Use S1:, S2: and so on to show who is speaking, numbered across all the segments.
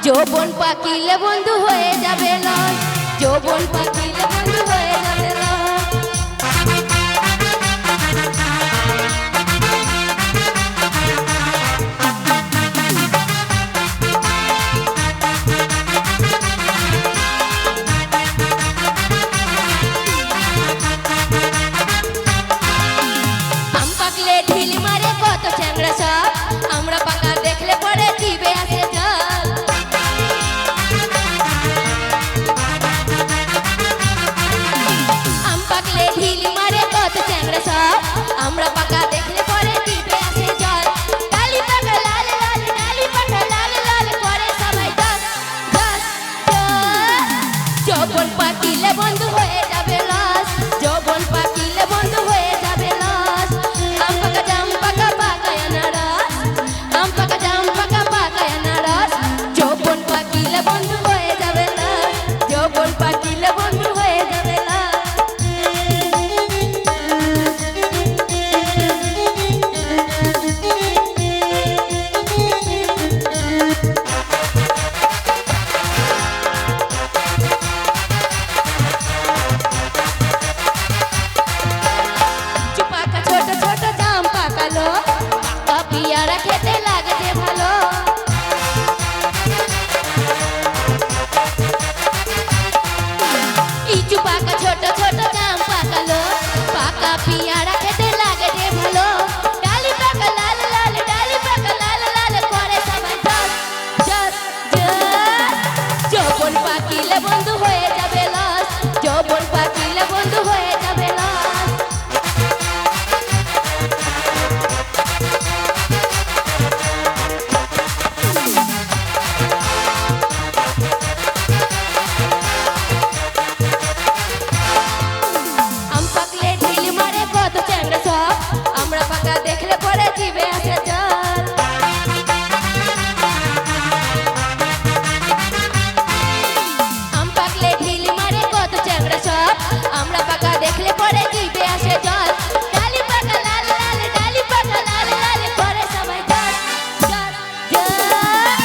S1: যৌবন পাকিলে বন্ধু হয়ে যাবে লস, যৌবন পাকিলে বন্ধু হয়ে যাবে লস। আম পাকলে ঢিল মারে কত চ্যাংড়া সব, আমরা পাকা দেখলে পরে জিবে আসে জল। আম পাকলে ঢিল মারে কত চ্যাংড়া সব, আমরা পাকা দেখলে পরে জিবে আসে জল। ডালি পাকা লাল লাল, ডালি পাকা লাল লাল করে সবাই দস দস দস। যৌবন পাকিলে বন্ধু হয়ে যাবে লস, যৌবন পাকিলে বন্ধু হয়ে যাবে লস। আম পাকা জাম পাকা পাকায় আনারস, আম পাকা জাম পাকা পাকায় আনারস। যৌবন পাকিলে বন্ধু হয়ে যাবে লস, যৌবন পাকিলে বন্ধু হয়ে যাবে লস। চুপাকা ছোট ছোট জাম পাকালো, পাকা পিয়ারা খেতে লাগছে ভালো। ইচু পাকা ছোট ছোট জাম পাকালো, পাকা পিয়ারা খেতে লাগছে ভালো। ডালি পাকা লাল লাল, ডালি পাকা লাল লাল করে সবাই দস দস দস। যৌবন পাকিলে বন্ধু হয়ে যাবে লস, যৌবন পাকিলে বন্ধু হয়ে যাবে লস। আম পাকলে ঢিল মারে কত চ্যাংড়া সব, আমরা পাকা দেখলে পরে জিবে আসে জল। আম পাকলে ঢিল মারে কত চ্যাংড়া সব, আমরা পাকা দেখলে পরে জিবে আসে জল। ডালি পাকা লাল লাল, ডালি পাকা লাল লাল করে সবাই দস দস দস।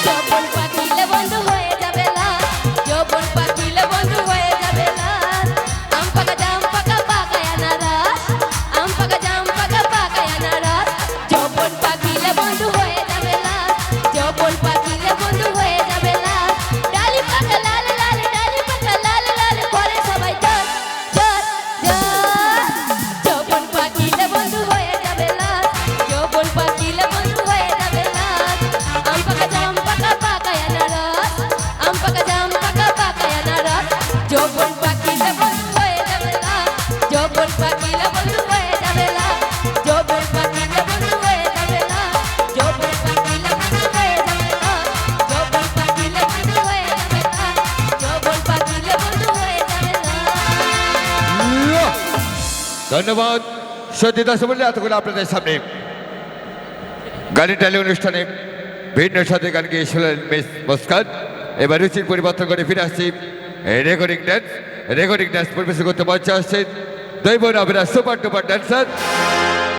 S1: যৌবন পাকিলে বন্ধু হয়ে যাবে লস, যৌবন পাকিলে বন্ধু হয়ে যাবে লস। আম পাকা জাম পাকা পাকায় আনারস, আম পাকা জাম পাকা পাকায় আনারস। যৌবন পাকিলে বন্ধু হয়ে যাবে লস, যৌবন পাকিলে বন্ধু হয়ে যাবে লস। ডালি পাকা লাল লাল, ডালি পাকা লাল লাল করে সবাই দস দস দস। যৌবন পাকিলে বন্ধু হয়ে যাবে লস, যৌবন পাকিলে বন্ধু হয়ে যাবে লস। আম পাকা জাম পাকা পাকায় আনারস, আম পাকা জাম পাকা পাকায় আনারস। যৌবন পাকিলে বন্ধু হয়ে যাবে লস, যৌবন পাকিলে বন্ধু হয়ে যাবে লস। যৌবন পাকিলে বন্ধু হয়ে যাবে লস, যৌবন পাকিলে বন্ধু হয়ে যাবে লস। যৌবন পাকিলে বন্ধু হয়ে যাবে লস, যৌবন পাকিলে বন্ধু হয়ে যাবে লস।
S2: ধন্যবাদ সত্যি দাস বললে এতগুলো আপনাদের সামনে গানের টালি অনুষ্ঠানে ভিন্ন সাথে গান গিয়েছিলেন মিস মুস্কান। এবার রুচির পরিবর্তন করে ফিরে আসছি রেকর্ডিং ড্যান্স। রেকর্ডিং ড্যান্স পরিবেশন করতে মঞ্চে আসছেন দৈব নবেরা সুপার টুপার ড্যান্সার